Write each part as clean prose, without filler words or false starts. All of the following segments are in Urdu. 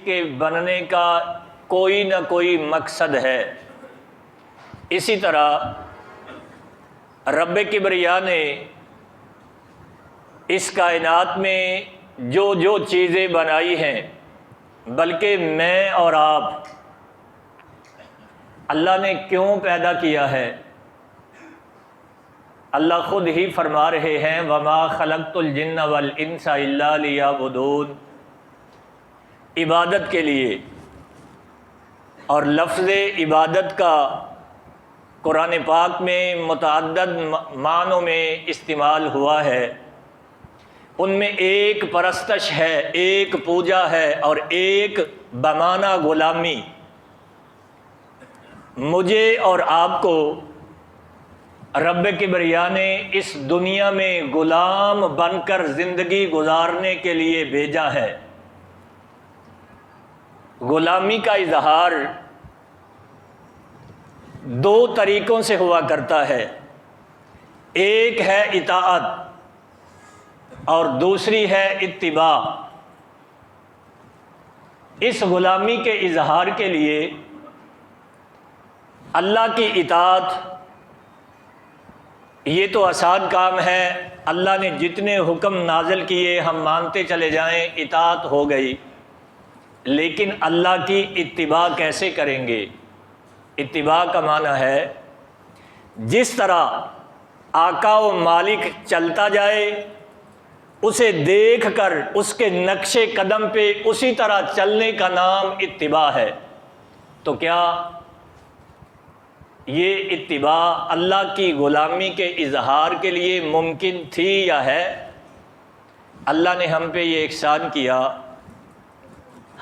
کے بننے کا کوئی نہ کوئی مقصد ہے۔ اسی طرح رب کبریا نے اس کائنات میں جو جو چیزیں بنائی ہیں، بلکہ میں اور آپ اللہ نے کیوں پیدا کیا ہے، اللہ خود ہی فرما رہے ہیں وَمَا خَلَقْتُ الْجِنَّ وَالْإِنسَ إِلَّا لِيَعْبُدُونِ، عبادت کے لیے۔ اور لفظ عبادت کا قرآن پاک میں متعدد معنوں میں استعمال ہوا ہے، ان میں ایک پرستش ہے، ایک پوجا ہے، اور ایک بمانہ غلامی۔ مجھے اور آپ کو رب کبریا نے اس دنیا میں غلام بن کر زندگی گزارنے کے لیے بھیجا ہے۔ غلامی کا اظہار دو طریقوں سے ہوا کرتا ہے، ایک ہے اطاعت اور دوسری ہے اتباع۔ اس غلامی کے اظہار کے لیے اللہ کی اطاعت یہ تو آسان کام ہے، اللہ نے جتنے حکم نازل کیے ہم مانتے چلے جائیں، اطاعت ہو گئی۔ لیکن اللہ کی اتباع کیسے کریں گے؟ اتباع کا معنی ہے جس طرح آقا و مالک چلتا جائے، اسے دیکھ کر اس کے نقش قدم پہ اسی طرح چلنے کا نام اتباع ہے۔ تو کیا یہ اتباع اللہ کی غلامی کے اظہار کے لیے ممکن تھی یا ہے؟ اللہ نے ہم پہ یہ احسان کیا۔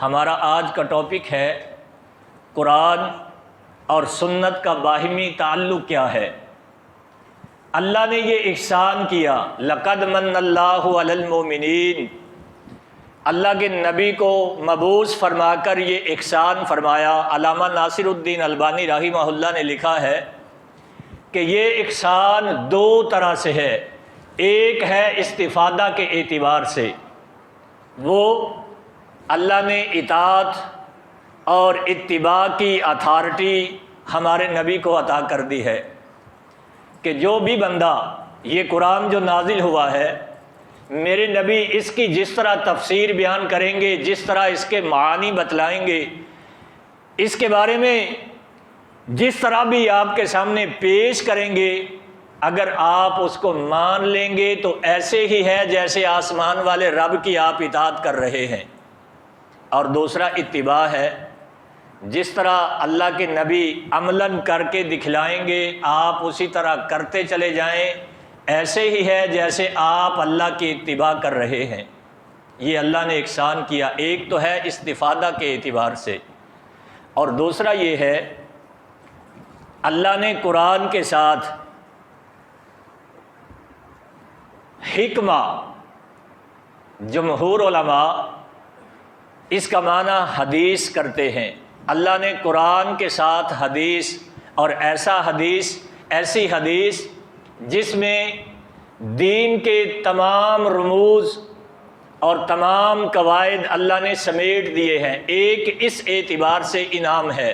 ہمارا آج کا ٹاپک ہے قرآن اور سنت کا باہمی تعلق کیا ہے۔ اللہ نے یہ احسان کیا، لقد من اللہ علی المؤمنین، اللہ کے نبی کو مبعوث فرما کر یہ احسان فرمایا۔ علامہ ناصر الدین البانی رحمہ اللہ نے لکھا ہے کہ یہ احسان دو طرح سے ہے، ایک ہے استفادہ کے اعتبار سے، وہ اللہ نے اطاعت اور اتباع کی اتھارٹی ہمارے نبی کو عطا کر دی ہے کہ جو بھی بندہ یہ قرآن جو نازل ہوا ہے، میرے نبی اس کی جس طرح تفسیر بیان کریں گے، جس طرح اس کے معانی بتلائیں گے، اس کے بارے میں جس طرح بھی آپ کے سامنے پیش کریں گے، اگر آپ اس کو مان لیں گے تو ایسے ہی ہے جیسے آسمان والے رب کی آپ اطاعت کر رہے ہیں۔ اور دوسرا اتباع ہے، جس طرح اللہ کے نبی عملاً کر کے دکھلائیں گے، آپ اسی طرح کرتے چلے جائیں، ایسے ہی ہے جیسے آپ اللہ کی اتباع کر رہے ہیں۔ یہ اللہ نے احسان کیا۔ ایک تو ہے استفادہ کے اعتبار سے، اور دوسرا یہ ہے اللہ نے قرآن کے ساتھ حکمہ، جمہور علماء اس کا معنی حدیث کرتے ہیں، اللہ نے قرآن کے ساتھ حدیث، اور ایسی حدیث جس میں دین کے تمام رموز اور تمام قواعد اللہ نے سمیٹ دیے ہیں، ایک اس اعتبار سے انعام ہے۔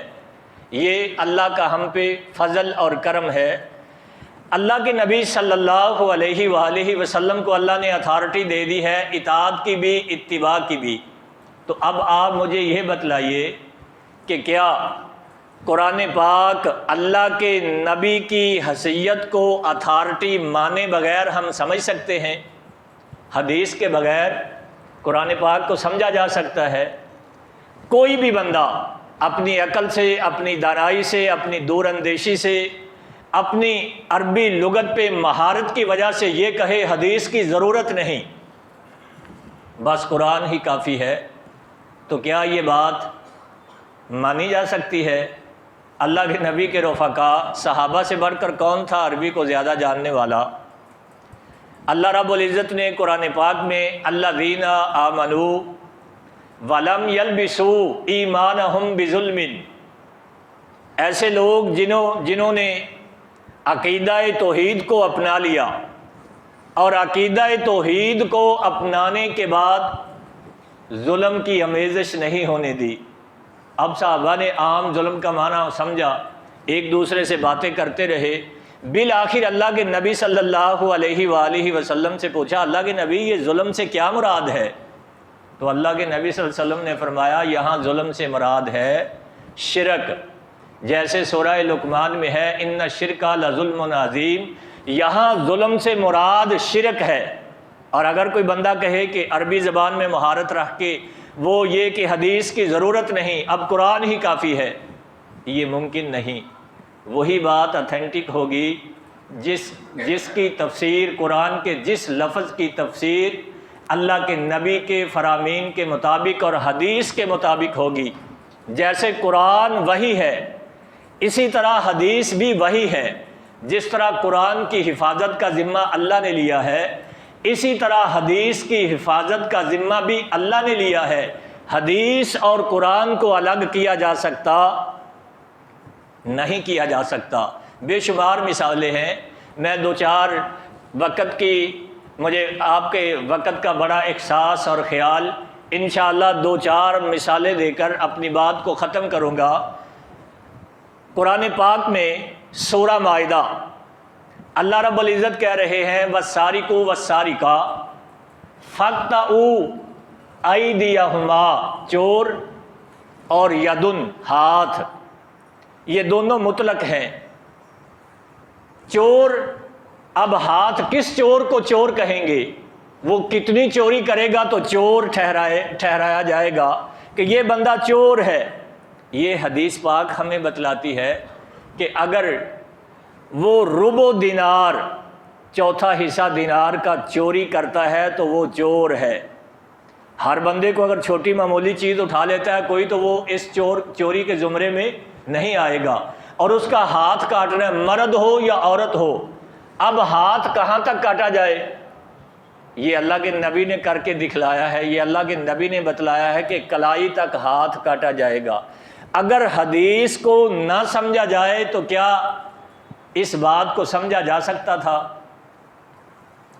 یہ اللہ کا ہم پہ فضل اور کرم ہے۔ اللہ کے نبی صلی اللہ علیہ وآلہ وسلم کو اللہ نے اتھارٹی دے دی ہے اطاعت کی بھی، اتباع کی بھی۔ تو اب آپ مجھے یہ بتلائیے کہ کیا قرآن پاک اللہ کے نبی کی حیثیت کو اتھارٹی مانے بغیر ہم سمجھ سکتے ہیں؟ حدیث کے بغیر قرآن پاک کو سمجھا جا سکتا ہے؟ کوئی بھی بندہ اپنی عقل سے، اپنی دانائی سے، اپنی دور اندیشی سے، اپنی عربی لغت پہ مہارت کی وجہ سے یہ کہے حدیث کی ضرورت نہیں، بس قرآن ہی کافی ہے، تو کیا یہ بات مانی جا سکتی ہے؟ اللہ کے نبی کے رفقا صحابہ سے بڑھ کر کون تھا عربی کو زیادہ جاننے والا؟ اللہ رب العزت نے قرآن پاک میں الذین آمنوا ولم یلبسوا ایمانہم بظلم، ایسے لوگ جنہوں نے عقیدہ توحید کو اپنا لیا، اور عقیدہ توحید کو اپنانے کے بعد ظلم کی آمیزش نہیں ہونے دی۔ اب صحابہ نے عام ظلم کا معنی سمجھا، ایک دوسرے سے باتیں کرتے رہے، بالآخر اللہ کے نبی صلی اللہ علیہ وآلہ وسلم سے پوچھا، اللہ کے نبی یہ ظلم سے کیا مراد ہے؟ تو اللہ کے نبی صلی اللہ علیہ وسلم نے فرمایا یہاں ظلم سے مراد ہے شرک، جیسے سورہ لقمان میں ہے ان الشرک لظلم عظیم، یہاں ظلم سے مراد شرک ہے۔ اور اگر کوئی بندہ کہے کہ عربی زبان میں مہارت رکھ کے وہ یہ کہ حدیث کی ضرورت نہیں، اب قرآن ہی کافی ہے، یہ ممکن نہیں۔ وہی بات اتھینٹک ہوگی جس کی تفسیر، قرآن کے جس لفظ کی تفسیر اللہ کے نبی کے فرامین کے مطابق اور حدیث کے مطابق ہوگی۔ جیسے قرآن وحی ہے، اسی طرح حدیث بھی وحی ہے۔ جس طرح قرآن کی حفاظت کا ذمہ اللہ نے لیا ہے، اسی طرح حدیث کی حفاظت کا ذمہ بھی اللہ نے لیا ہے۔ حدیث اور قرآن کو الگ کیا جا سکتا نہیں، کیا جا سکتا۔ بے شمار مثالیں ہیں، میں دو چار وقت کی، مجھے آپ کے وقت کا بڑا احساس اور خیال، انشاءاللہ دو چار مثالیں دے کر اپنی بات کو ختم کروں گا۔ قرآن پاک میں سورہ مائدہ اللہ رب العزت کہہ رہے ہیں وَالسَّارِقُ وَالسَّارِقَةُ فَاقْطَعُوا أَيْدِيَهُمَا، چور اور یدن، ہاتھ، یہ دونوں مطلق ہیں۔ چور، اب ہاتھ کس چور کو چور کہیں گے؟ وہ کتنی چوری کرے گا تو چور ٹھہرایا جائے گا کہ یہ بندہ چور ہے۔ یہ حدیث پاک ہمیں بتلاتی ہے کہ اگر وہ ربع دینار، چوتھا حصہ دینار کا چوری کرتا ہے تو وہ چور ہے۔ ہر بندے کو اگر چھوٹی معمولی چیز اٹھا لیتا ہے کوئی تو وہ اس چوری کے زمرے میں نہیں آئے گا۔ اور اس کا ہاتھ کاٹنا ہے، مرد ہو یا عورت ہو۔ اب ہاتھ کہاں تک کاٹا جائے؟ یہ اللہ کے نبی نے کر کے دکھلایا ہے، یہ اللہ کے نبی نے بتلایا ہے کہ کلائی تک ہاتھ کاٹا جائے گا۔ اگر حدیث کو نہ سمجھا جائے تو کیا اس بات کو سمجھا جا سکتا تھا؟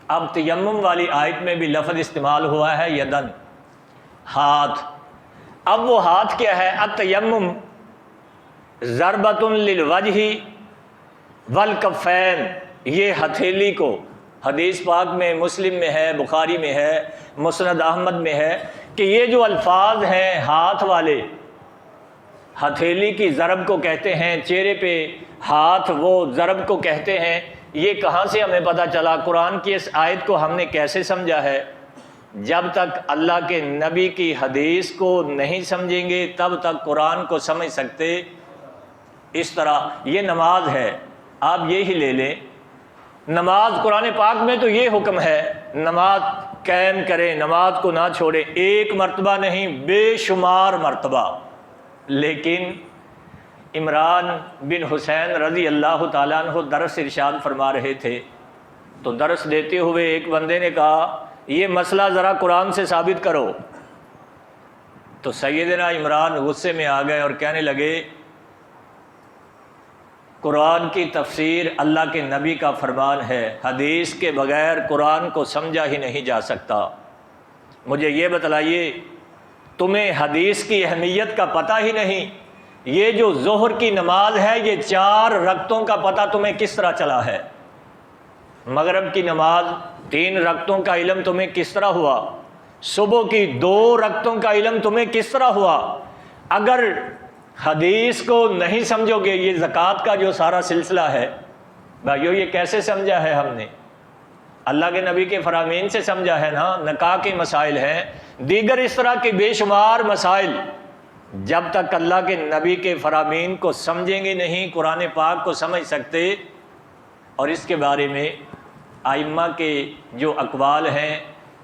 اب تیمم والی آیت میں بھی لفظ استعمال ہوا ہے یدن، ہاتھ۔ اب وہ ہاتھ کیا ہے؟ التیمم ضربۃ للوجہ والکفین، یہ ہتھیلی کو، حدیث پاک میں مسلم میں ہے، بخاری میں ہے، مسند احمد میں ہے کہ یہ جو الفاظ ہیں ہاتھ والے، ہتھیلی کی ضرب کو کہتے ہیں، چہرے پہ ہاتھ وہ ضرب کو کہتے ہیں۔ یہ کہاں سے ہمیں پتہ چلا؟ قرآن کی اس آیت کو ہم نے کیسے سمجھا ہے؟ جب تک اللہ کے نبی کی حدیث کو نہیں سمجھیں گے تب تک قرآن کو سمجھ سکتے۔ اس طرح یہ نماز ہے، آپ یہی لے لیں، نماز قرآن پاک میں تو یہ حکم ہے نماز قائم کریں، نماز کو نہ چھوڑیں، ایک مرتبہ نہیں بے شمار مرتبہ۔ لیکن عمران بن حسین رضی اللہ تعالیٰ عنہ درس ارشاد فرما رہے تھے، تو درس دیتے ہوئے ایک بندے نے کہا یہ مسئلہ ذرا قرآن سے ثابت کرو۔ تو سیدنا عمران غصے میں آ گئے اور کہنے لگے قرآن کی تفسیر اللہ کے نبی کا فرمان ہے، حدیث کے بغیر قرآن کو سمجھا ہی نہیں جا سکتا۔ مجھے یہ بتلائیے تمہیں حدیث کی اہمیت کا پتہ ہی نہیں؟ یہ جو ظہر کی نماز ہے یہ 4 رکعتوں کا پتہ تمہیں کس طرح چلا ہے؟ مغرب کی نماز 3 رکعتوں کا علم تمہیں کس طرح ہوا؟ صبح کی 2 رکعتوں کا علم تمہیں کس طرح ہوا؟ اگر حدیث کو نہیں سمجھو گے، یہ زکوٰۃ کا جو سارا سلسلہ ہے بھائیو، یہ کیسے سمجھا ہے ہم نے؟ اللہ کے نبی کے فرامین سے سمجھا ہے نا۔ نکاح کے مسائل ہیں، دیگر اس طرح کے بے شمار مسائل، جب تک اللہ کے نبی کے فرامین کو سمجھیں گے نہیں قرآن پاک کو سمجھ سکتے۔ اور اس کے بارے میں ائمہ کے جو اقوال ہیں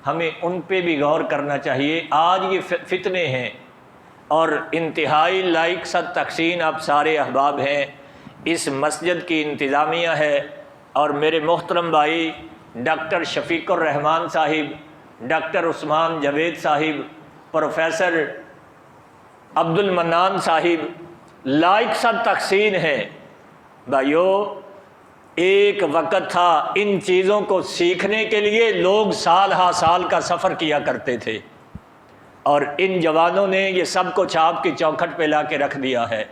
ہمیں ان پہ بھی غور کرنا چاہیے۔ آج یہ فتنے ہیں اور انتہائی لائق صد تقسیم آپ سارے احباب ہیں، اس مسجد کی انتظامیہ ہے، اور میرے محترم بھائی ڈاکٹر شفیق الرحمان صاحب، ڈاکٹر عثمان جاوید صاحب، پروفیسر عبد المنان صاحب، لائق صد تقسیم ہیں۔ بھائیو ایک وقت تھا ان چیزوں کو سیکھنے کے لیے لوگ سال ہا سال کا سفر کیا کرتے تھے۔ اور ان جوانوں نے یہ سب کچھ آپ کی چوکھٹ پہ لا کے رکھ دیا ہے۔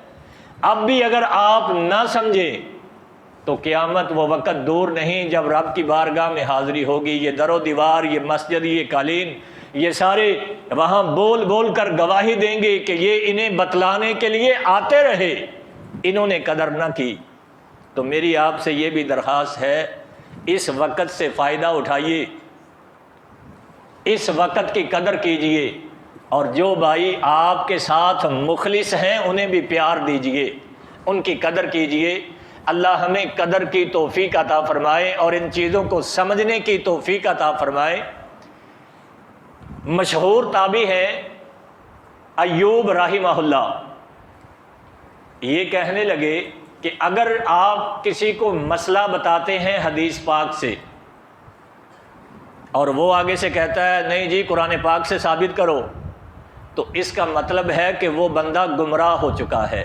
اب بھی اگر آپ نہ سمجھیں تو قیامت وہ وقت دور نہیں جب رب کی بارگاہ میں حاضری ہوگی۔ یہ در و دیوار، یہ مسجد، یہ قالین، یہ سارے وہاں بول بول کر گواہی دیں گے کہ یہ انہیں بتلانے کے لیے آتے رہے، انہوں نے قدر نہ کی۔ تو میری آپ سے یہ بھی درخواست ہے، اس وقت سے فائدہ اٹھائیے، اس وقت کی قدر کیجئے، اور جو بھائی آپ کے ساتھ مخلص ہیں انہیں بھی پیار دیجئے، ان کی قدر کیجئے۔ اللہ ہمیں قدر کی توفیق عطا فرمائے اور ان چیزوں کو سمجھنے کی توفیق عطا فرمائے۔ مشہور تابعی ہے ایوب رحمہ اللہ، یہ کہنے لگے کہ اگر آپ کسی کو مسئلہ بتاتے ہیں حدیث پاک سے اور وہ آگے سے کہتا ہے نہیں جی قرآن پاک سے ثابت کرو، تو اس کا مطلب ہے کہ وہ بندہ گمراہ ہو چکا ہے۔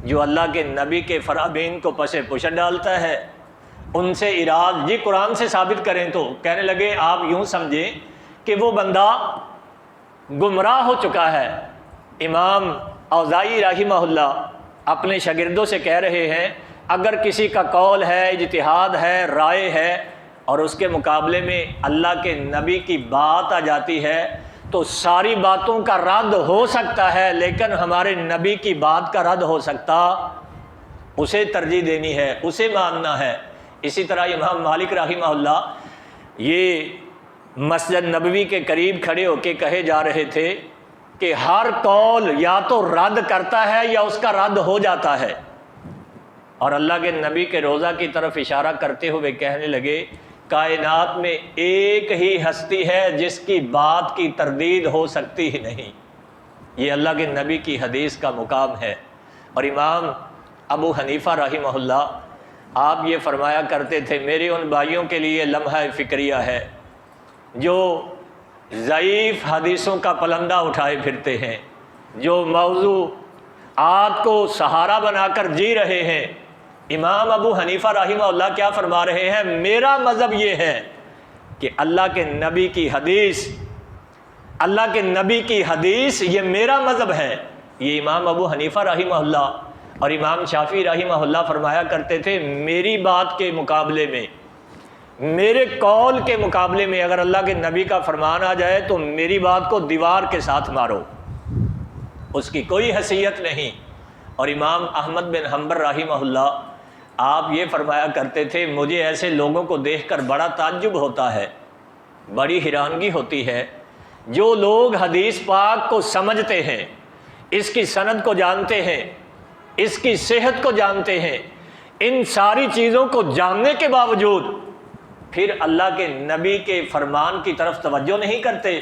جو اللہ کے نبی کے فرامین کو پس پشت ڈالتا ہے ان سے اراد جی قرآن سے ثابت کریں، تو کہنے لگے آپ یوں سمجھیں کہ وہ بندہ گمراہ ہو چکا ہے۔ امام اوزاعی رحمہ اللہ اپنے شاگردوں سے کہہ رہے ہیں اگر کسی کا قول ہے، اجتہاد ہے، رائے ہے اور اس کے مقابلے میں اللہ کے نبی کی بات آ جاتی ہے تو ساری باتوں کا رد ہو سکتا ہے، لیکن ہمارے نبی کی بات کا رد ہو سکتا، اسے ترجیح دینی ہے، اسے ماننا ہے۔ اسی طرح امام مالک رحمہ اللہ یہ مسجد نبوی کے قریب کھڑے ہو کے کہے جا رہے تھے کہ ہر قول یا تو رد کرتا ہے یا اس کا رد ہو جاتا ہے، اور اللہ کے نبی کے روضہ کی طرف اشارہ کرتے ہوئے کہنے لگے کائنات میں ایک ہی ہستی ہے جس کی بات کی تردید ہو سکتی ہی نہیں، یہ اللہ کے نبی کی حدیث کا مقام ہے۔ اور امام ابو حنیفہ رحمہ اللہ آپ یہ فرمایا کرتے تھے میرے ان بھائیوں کے لیے لمحہ فکریہ ہے جو ضعیف حدیثوں کا پلندہ اٹھائے پھرتے ہیں، جو موضوعات کو سہارا بنا کر جی رہے ہیں۔ امام ابو حنیفہ رحمہ اللہ کیا فرما رہے ہیں؟ میرا مذہب یہ ہے کہ اللہ کے نبی کی حدیث، اللہ کے نبی کی حدیث یہ میرا مذہب ہے۔ یہ امام ابو حنیفہ رحمہ اللہ اور امام شافعی رحمہ اللہ فرمایا کرتے تھے میری بات کے مقابلے میں، میرے قول کے مقابلے میں اگر اللہ کے نبی کا فرمان آ جائے تو میری بات کو دیوار کے ساتھ مارو، اس کی کوئی حیثیت نہیں۔ اور امام احمد بن حنبل رحمہ اللہ آپ یہ فرمایا کرتے تھے مجھے ایسے لوگوں کو دیکھ کر بڑا تعجب ہوتا ہے، بڑی حیرانگی ہوتی ہے، جو لوگ حدیث پاک کو سمجھتے ہیں، اس کی سند کو جانتے ہیں، اس کی صحت کو جانتے ہیں، ان ساری چیزوں کو جاننے کے باوجود پھر اللہ کے نبی کے فرمان کی طرف توجہ نہیں کرتے،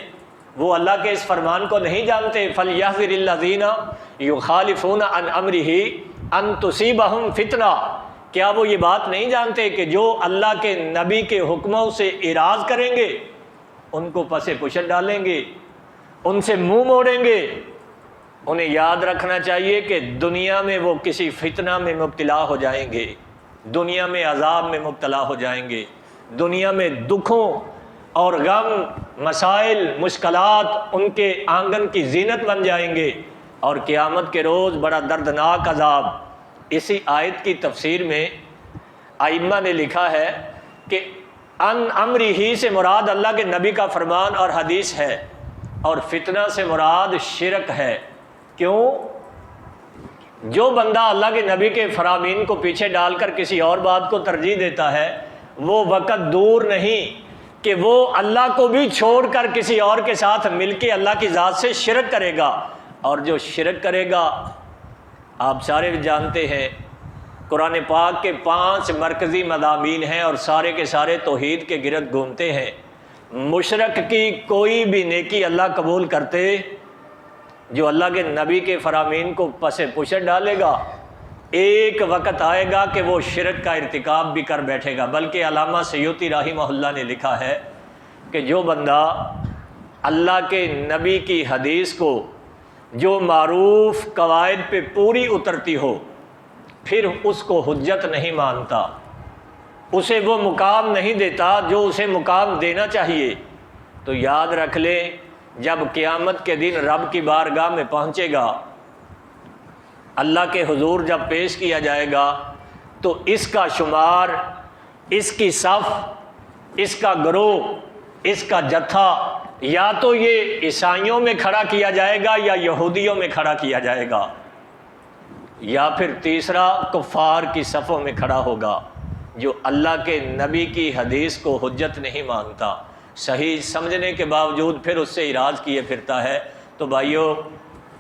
وہ اللہ کے اس فرمان کو نہیں جانتے۔ فَلْيَحْذِرِ الَّذِينَ يُخَالِفُونَ عَنْ أَمْرِهِ أَن تُصِيبَهُمْ فِتْنَةٌ، کیا وہ یہ بات نہیں جانتے کہ جو اللہ کے نبی کے حکموں سے اعراض کریں گے ان کو پس پشت ڈالیں گے، ان سے منہ موڑیں گے؟ انہیں یاد رکھنا چاہیے کہ دنیا میں وہ کسی فتنہ میں مبتلا ہو جائیں گے، دنیا میں عذاب میں مبتلا ہو جائیں گے، دنیا میں دکھوں اور غم، مسائل، مشکلات ان کے آنگن کی زینت بن جائیں گے، اور قیامت کے روز بڑا دردناک عذاب۔ اسی آیت کی تفسیر میں ائمہ نے لکھا ہے کہ ان امرہ سے مراد اللہ کے نبی کا فرمان اور حدیث ہے، اور فتنہ سے مراد شرک ہے۔ کیوں؟ جو بندہ اللہ کے نبی کے فرامین کو پیچھے ڈال کر کسی اور بات کو ترجیح دیتا ہے وہ وقت دور نہیں کہ وہ اللہ کو بھی چھوڑ کر کسی اور کے ساتھ مل کے اللہ کی ذات سے شرک کرے گا، اور جو شرک کرے گا آپ سارے جانتے ہیں قرآن پاک کے 5 مرکزی مضامین ہیں اور سارے کے سارے توحید کے گرد گھومتے ہیں۔ مشرک کی کوئی بھی نیکی اللہ قبول کرتے جو اللہ کے نبی کے فرامین کو پس پشت ڈالے گا، ایک وقت آئے گا کہ وہ شرک کا ارتکاب بھی کر بیٹھے گا۔ بلکہ علامہ سیوطی رحمہ اللہ نے لکھا ہے کہ جو بندہ اللہ کے نبی کی حدیث کو جو معروف قواعد پہ پوری اترتی ہو پھر اس کو حجت نہیں مانتا، اسے وہ مقام نہیں دیتا جو اسے مقام دینا چاہیے، تو یاد رکھ لیں جب قیامت کے دن رب کی بارگاہ میں پہنچے گا، اللہ کے حضور جب پیش کیا جائے گا، تو اس کا شمار، اس کی صف، اس کا گروہ، اس کا جتھا یا تو یہ عیسائیوں میں کھڑا کیا جائے گا یا یہودیوں میں کھڑا کیا جائے گا، یا پھر تیسرا کفار کی صفوں میں کھڑا ہوگا جو اللہ کے نبی کی حدیث کو حجت نہیں مانتا، صحیح سمجھنے کے باوجود پھر اس سے اعراض کیے پھرتا ہے۔ تو بھائیو،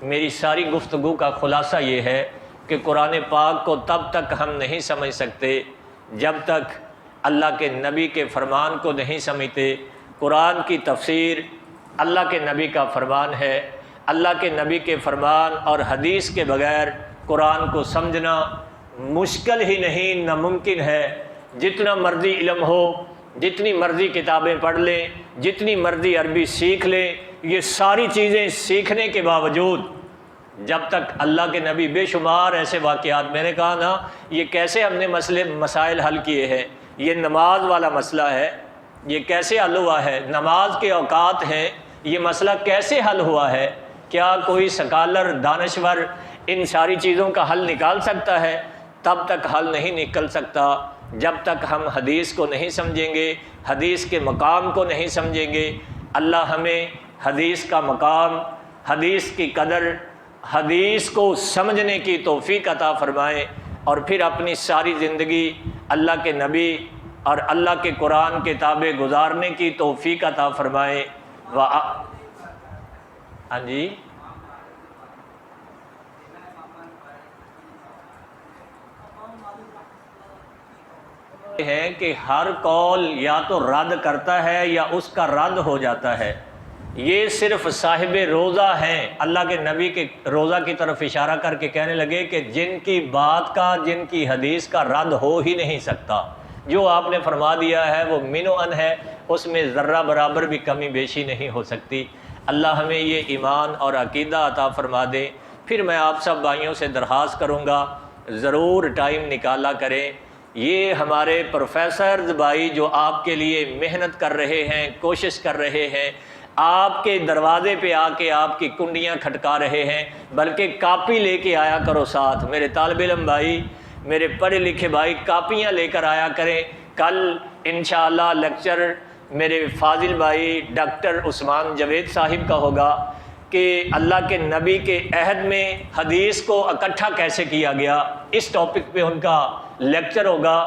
میری ساری گفتگو کا خلاصہ یہ ہے کہ قرآن پاک کو تب تک ہم نہیں سمجھ سکتے جب تک اللہ کے نبی کے فرمان کو نہیں سمجھتے۔ قرآن کی تفسیر اللہ کے نبی کا فرمان ہے، اللہ کے نبی کے فرمان اور حدیث کے بغیر قرآن کو سمجھنا مشکل ہی نہیں، ناممکن ہے۔ جتنا مرضی علم ہو، جتنی مرضی کتابیں پڑھ لیں، جتنی مرضی عربی سیکھ لیں، یہ ساری چیزیں سیکھنے کے باوجود جب تک اللہ کے نبی، بے شمار ایسے واقعات، میں نے کہا نا یہ کیسے ہم نے مسائل حل کیے ہیں، یہ نماز والا مسئلہ ہے، یہ کیسے حل ہوا ہے، نماز کے اوقات ہیں، یہ مسئلہ کیسے حل ہوا ہے؟ کیا کوئی سکالر، دانشور ان ساری چیزوں کا حل نکال سکتا ہے؟ تب تک حل نہیں نکل سکتا جب تک ہم حدیث کو نہیں سمجھیں گے، حدیث کے مقام کو نہیں سمجھیں گے۔ اللہ ہمیں حدیث کا مقام، حدیث کی قدر، حدیث کو سمجھنے کی توفیق عطا فرمائے، اور پھر اپنی ساری زندگی اللہ کے نبی اور اللہ کے قرآن کے تابع گزارنے کی توفیق عطا فرمائے۔ ہاں جی، ہے کہ ہر قول یا تو رد کرتا ہے یا اس کا رد ہو جاتا ہے۔ یہ صرف صاحب روزہ ہیں، اللہ کے نبی کے روزہ کی طرف اشارہ کر کے کہنے لگے کہ جن کی بات کا، جن کی حدیث کا رد ہو ہی نہیں سکتا، جو آپ نے فرما دیا ہے وہ من و ان ہے، اس میں ذرہ برابر بھی کمی بیشی نہیں ہو سکتی۔ اللہ ہمیں یہ ایمان اور عقیدہ عطا فرما دے۔ پھر میں آپ سب بھائیوں سے درخواست کروں گا، ضرور ٹائم نکالا کریں۔ یہ ہمارے پروفیسرز بھائی جو آپ کے لیے محنت کر رہے ہیں، کوشش کر رہے ہیں، آپ کے دروازے پہ آ کے آپ کی کنڈیاں کھٹکا رہے ہیں، بلکہ کاپی لے کے آیا کرو ساتھ۔ میرے طالب علم بھائی، میرے پڑھے لکھے بھائی، کاپیاں لے کر آیا کریں۔ کل انشاءاللہ لیکچر میرے فاضل بھائی ڈاکٹر عثمان جاوید صاحب کا ہوگا کہ اللہ کے نبی کے عہد میں حدیث کو اکٹھا کیسے کیا گیا، اس ٹاپک پہ ان کا لیکچر ہوگا۔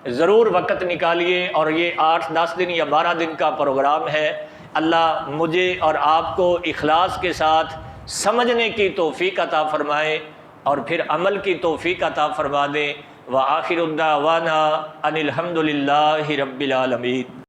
ضرور وقت نکالیے، اور یہ 8-10 دن یا 12 دن کا پروگرام ہے۔ اللہ مجھے اور آپ کو اخلاص کے ساتھ سمجھنے کی توفیق عطا فرمائے اور پھر عمل کی توفیق عطا فرما دے۔ وآخر الدعوانا ان الحمد للہ رب العالمین۔